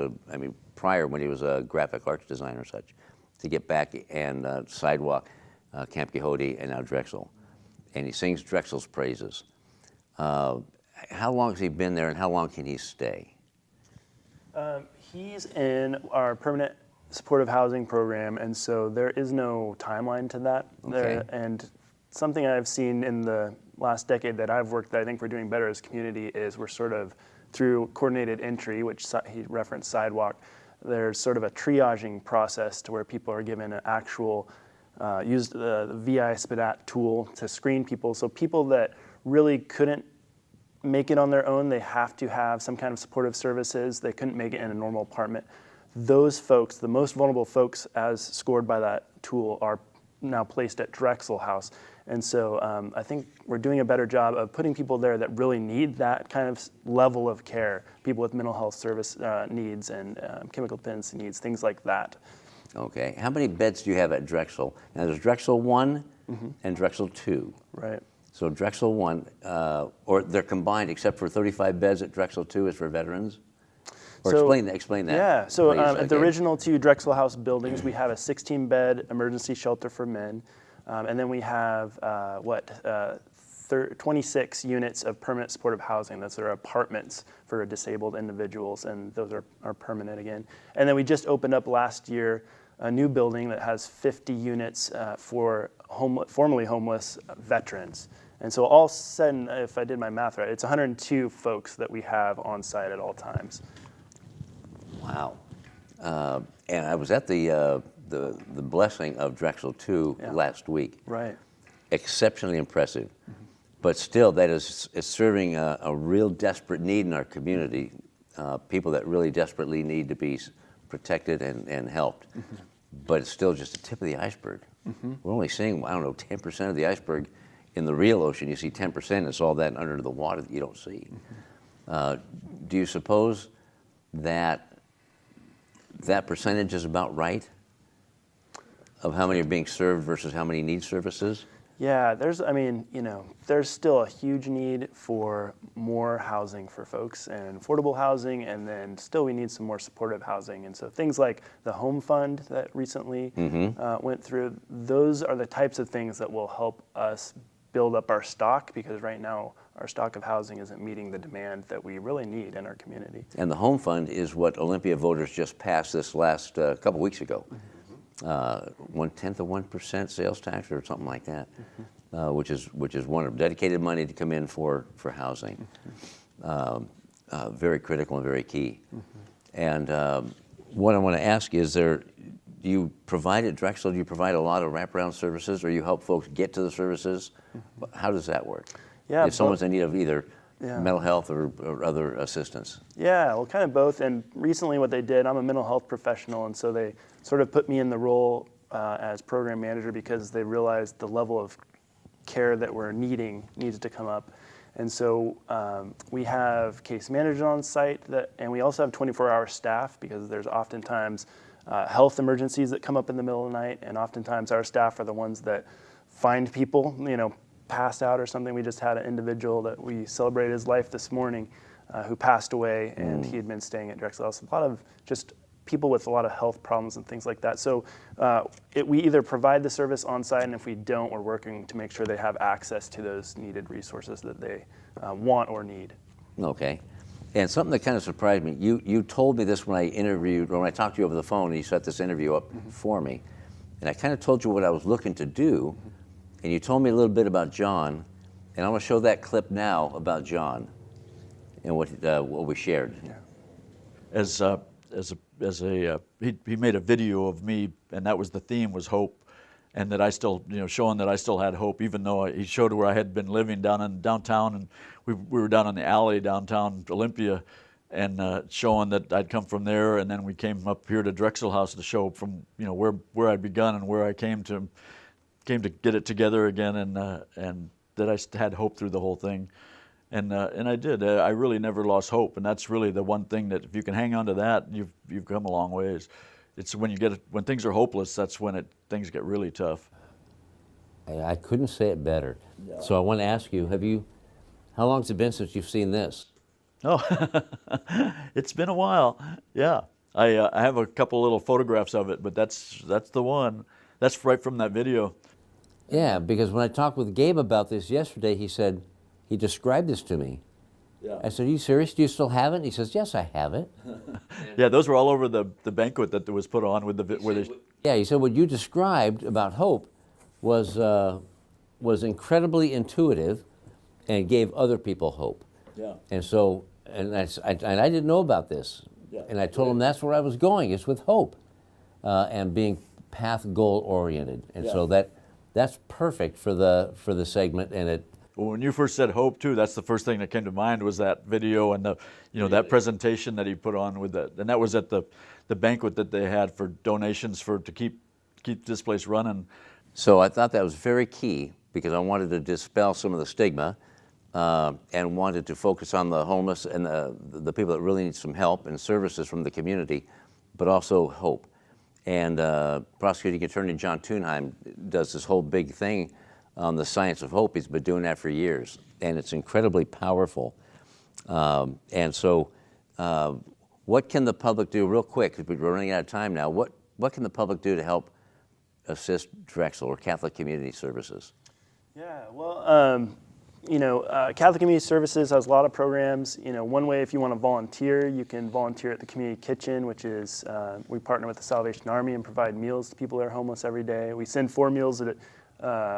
Speaker 1: prior when he was a graphic arts designer or such, to get back and Sidewalk, Camp Quixote, and now Drexel. And he sings Drexel's praises. How long has he been there, and how long can he stay?
Speaker 4: He's in our permanent supportive housing program, and so there is no timeline to that.
Speaker 1: Okay.
Speaker 4: And something I've seen in the last decade that I've worked that I think we're doing better as a community is we're sort of through coordinated entry, which he referenced Sidewalk, there's sort of a triaging process to where people are given an actual, use the VI SPDAT tool to screen people. So people that really couldn't make it on their own, they have to have some kind of supportive services. They couldn't make it in a normal apartment. Those folks, the most vulnerable folks as scored by that tool, are now placed at Drexel House. And so I think we're doing a better job of putting people there that really need that kind of level of care, people with mental health service needs and chemical dependency needs, things like that.
Speaker 1: Okay. How many beds do you have at Drexel? Now, there's Drexel 1 and Drexel 2.
Speaker 4: Right.
Speaker 1: So Drexel 1, or they're combined, except for 35 beds at Drexel 2 is for veterans? Or
Speaker 4: So-
Speaker 1: explain that.
Speaker 4: Yeah, so
Speaker 1: please.
Speaker 4: at the
Speaker 1: Okay.
Speaker 4: original two Drexel House buildings, we have a 16-bed emergency shelter for men, and then we have 26 units of permanent supportive housing. Those are apartments for disabled individuals, and those are permanent again. And then we just opened up last year a new building that has 50 units for formerly homeless veterans. And so all said, if I did my math right, it's 102 folks that we have on site at all times.
Speaker 1: Wow. And I was at the blessing of Drexel 2 last week.
Speaker 4: Right.
Speaker 1: Exceptionally impressive. But still, that is serving a real desperate need in our community, people that really desperately need to be protected and helped. But it's still just the tip of the iceberg. We're only seeing, 10% of the iceberg. In the real ocean, you see 10%. It's all that under the water that you don't see. Do you suppose that percentage is about right of how many are being served versus how many need services?
Speaker 4: Yeah, there's still a huge need for more housing for folks and affordable housing, and then still we need some more supportive housing. And so things like the home fund that recently went through, those are the types of things that will help us build up our stock, because right now our stock of housing isn't meeting the demand that we really need in our community.
Speaker 1: And the home fund is what Olympia voters just passed this last couple weeks ago. 1/10 of 1% sales tax or something like that, which is wonderful. Dedicated money to come in for housing. Very critical and very key. And what I want to ask is, do you provide at Drexel, do you provide a lot of wraparound services, or you help folks get to the services? How does that work?
Speaker 4: Yeah,
Speaker 1: if someone's in need of either mental health or other assistance.
Speaker 4: Yeah, well, kind of both. And recently what they did, I'm a mental health professional, and so they sort of put me in the role as program manager because they realized the level of care that we're needs to come up. And so we have case managers on site, and we also have 24-hour staff, because there's oftentimes health emergencies that come up in the middle of the night, and oftentimes our staff are the ones that find people, passed out or something. We just had an individual that we celebrated his life this morning who passed away, and he had been staying at Drexel House. A lot of just people with a lot of health problems and things like that. So we either provide the service on site, and if we don't, we're working to make sure they have access to those needed resources that they want or need.
Speaker 1: Okay. And something that kind of surprised me, you told me this when I talked to you over the phone, and you set this interview up for me. And I kind of told you what I was looking to do, and you told me a little bit about John, and I want to show that clip now about John and what we shared.
Speaker 7: Yeah. He made a video of me, and that was the theme, was hope, and that I still, showing that I still had hope, even though he showed where I had been living downtown, and we were down in the alley downtown Olympia, and showing that I'd come from there, and then we came up here to Drexel House to show from where I'd begun and where I came to get it together again, and that I had hope through the whole thing. And I did. I really never lost hope, and that's really the one thing that if you can hang on to that, you've come a long ways. It's when things are hopeless, that's when things get really tough.
Speaker 1: I couldn't say it better. Yeah. So I want to ask you, how long has it been since you've seen this?
Speaker 7: Oh, it's been a while. Yeah, I have a couple little photographs of it, but that's the one. That's right from that video.
Speaker 1: Yeah, because when I talked with Gabe about this yesterday, he described this to me. Yeah. I said, "Are you serious? Do you still have it?" And he says, "Yes, I have it."
Speaker 7: Yeah, those were all over the banquet that was put on with
Speaker 1: Yeah, he said what you described about hope was incredibly intuitive, and gave other people hope. Yeah. And so, I didn't know about this, and I told him that's where I was going. It's with hope, and being path goal oriented, and so that's perfect for the segment, and it.
Speaker 7: Well, when you first said hope too, that's the first thing that came to mind was that video and that presentation that he put on with that, and that was at the banquet that they had for donations to keep this place running.
Speaker 1: So I thought that was very key because I wanted to dispel some of the stigma, and wanted to focus on the homeless and the people that really need some help and services from the community, but also hope. And Prosecuting Attorney John Thunheim does this whole big thing on the science of hope. He's been doing that for years, and it's incredibly powerful. And so what can the public do, real quick, because we're running out of time now, what can the public do to help assist Drexel or Catholic Community Services?
Speaker 4: Yeah, well, Catholic Community Services has a lot of programs. One way, if you want to volunteer, you can volunteer at the Community Kitchen, which is, we partner with the Salvation Army and provide meals to people that are homeless every day. We send 4 meals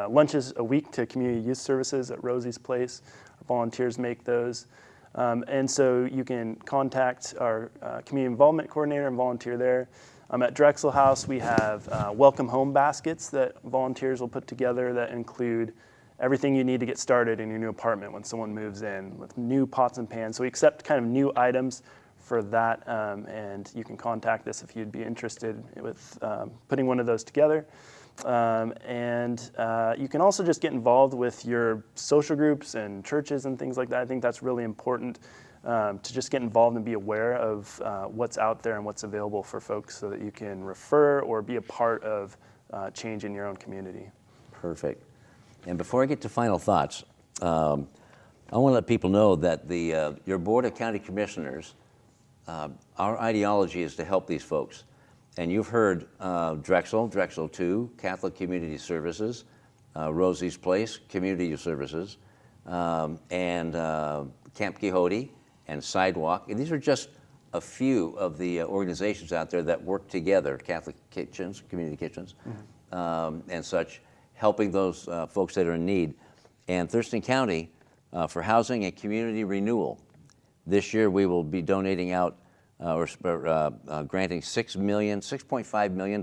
Speaker 4: lunches a week to Community Youth Services at Rosie's Place. Our volunteers make those. And so you can contact our Community Involvement Coordinator and volunteer there. At Drexel House, we have welcome home baskets that volunteers will put together that include everything you need to get started in your new apartment when someone moves in, with new pots and pans. So we accept kind of new items for that, and you can contact us if you'd be interested with putting one of those together. And you can also just get involved with your social groups and churches and things like that. I think that's really important, to just get involved and be aware of what's out there and what's available for folks so that you can refer or be a part of change in your own community.
Speaker 1: Perfect. And before I get to final thoughts, I want to let people know that your Board of County Commissioners, our ideology is to help these folks. And you've heard Drexel 2, Catholic Community Services, Rosie's Place, Community Services, and Camp Quixote and Sidewalk. And these are just a few of the organizations out there that work together, Catholic Kitchens, Community Kitchens, and such, helping those folks that are in need. And Thurston County, for housing and community renewal, this year we will be donating out granting $6.5 million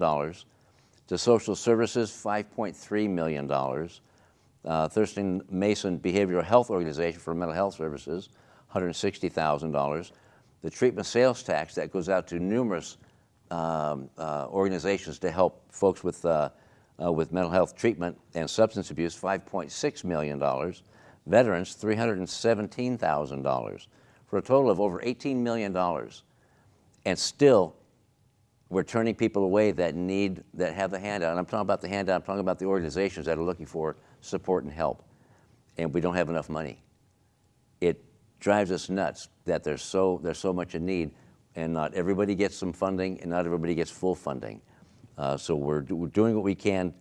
Speaker 1: to social services, $5.3 million. Thurston Mason Behavioral Health Organization for mental health services, $160,000. The treatment sales tax that goes out to numerous organizations to help folks with mental health treatment and substance abuse, $5.6 million. Veterans, $317,000, for a total of over $18 million. And still, we're turning people away that have the handout. And I'm talking about the handout, I'm talking about the organizations that are looking for support and help. And we don't have enough money. It drives us nuts that there's so much in need, and not everybody gets some funding, and not everybody gets full funding. So we're doing what we can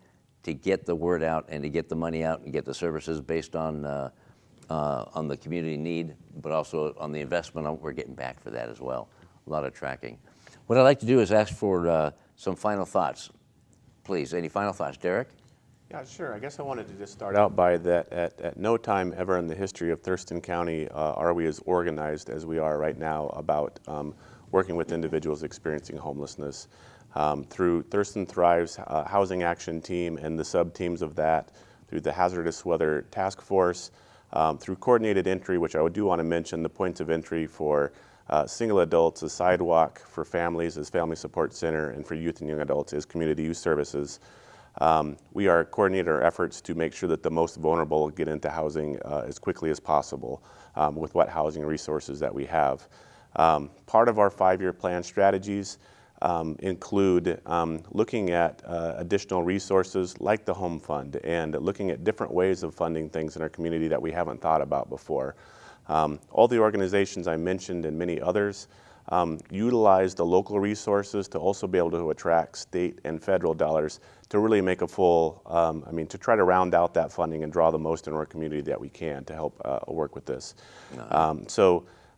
Speaker 1: to get the word out and to get the money out and get the services based on the community need, but also on the investment we're getting back for that as well. A lot of tracking. What I'd like to do is ask for some final thoughts. Please, any final thoughts? Derek?
Speaker 3: Yeah, sure. I guess I wanted to just start out by that at no time ever in the history of Thurston County are we as organized as we are right now about working with individuals experiencing homelessness. Through Thurston Thrive's Housing Action Team and the sub-teams of that, through the Hazardous Weather Task Force, through coordinated entry, which I do want to mention the points of entry for single adults, a sidewalk for families as Family Support Center, and for youth and young adults as Community Youth Services. We are coordinating our efforts to make sure that the most vulnerable get into housing as quickly as possible with what housing resources that we have. Part of our 5-year plan strategies include looking at additional resources like the Home Fund and looking at different ways of funding things in our community that we haven't thought about before. All the organizations I mentioned and many others utilize the local resources to also be able to attract state and federal dollars to really make a full, to try to round out that funding and draw the most in our community that we can to help work with this.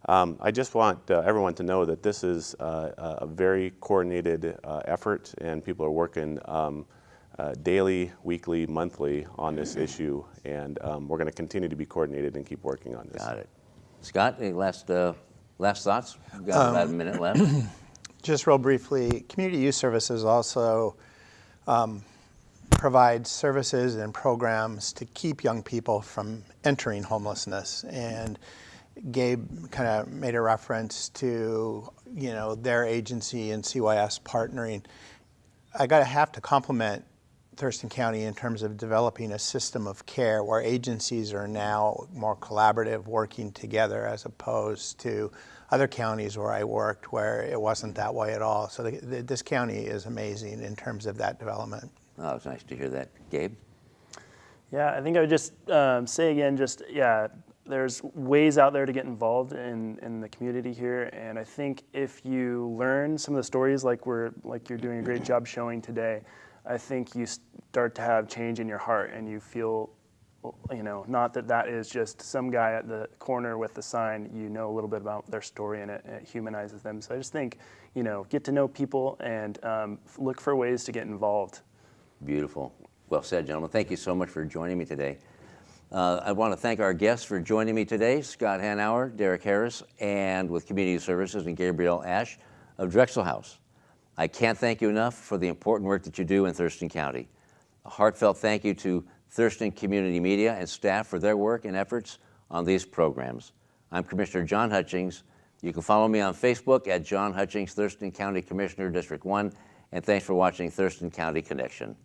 Speaker 3: I just want everyone to know that this is a very coordinated effort, and people are working daily, weekly, monthly on this issue, and we're going to continue to be coordinated and keep working on this.
Speaker 1: Got it. Scott, any last thoughts? We've got about a minute left.
Speaker 5: Just real briefly, Community Youth Services also provides services and programs to keep young people from entering homelessness. And Gabe kind of made a reference to, their agency and CYS partnering. I have to compliment Thurston County in terms of developing a system of care where agencies are now more collaborative, working together, as opposed to other counties where I worked where it wasn't that way at all. So this county is amazing in terms of that development.
Speaker 1: Oh, it's nice to hear that. Gabe?
Speaker 4: Yeah, I think I would just say again, there's ways out there to get involved in the community here, and I think if you learn some of the stories like you're doing a great job showing today, I think you start to have change in your heart, and you feel, not that is just some guy at the corner with the sign. You know a little bit about their story, and it humanizes them. So I just think, get to know people and look for ways to get involved.
Speaker 1: Beautiful. Well said, gentlemen. Thank you so much for joining me today. I want to thank our guests for joining me today, Scott Hanauer, Derek Harris, and with Community Services, and Gabriel Ash of Drexel House. I can't thank you enough for the important work that you do in Thurston County. A heartfelt thank you to Thurston Community Media and staff for their work and efforts on these programs. I'm Commissioner John Hutchings. You can follow me on Facebook at John Hutchings, Thurston County Commissioner, District 1, and thanks for watching Thurston County Connection.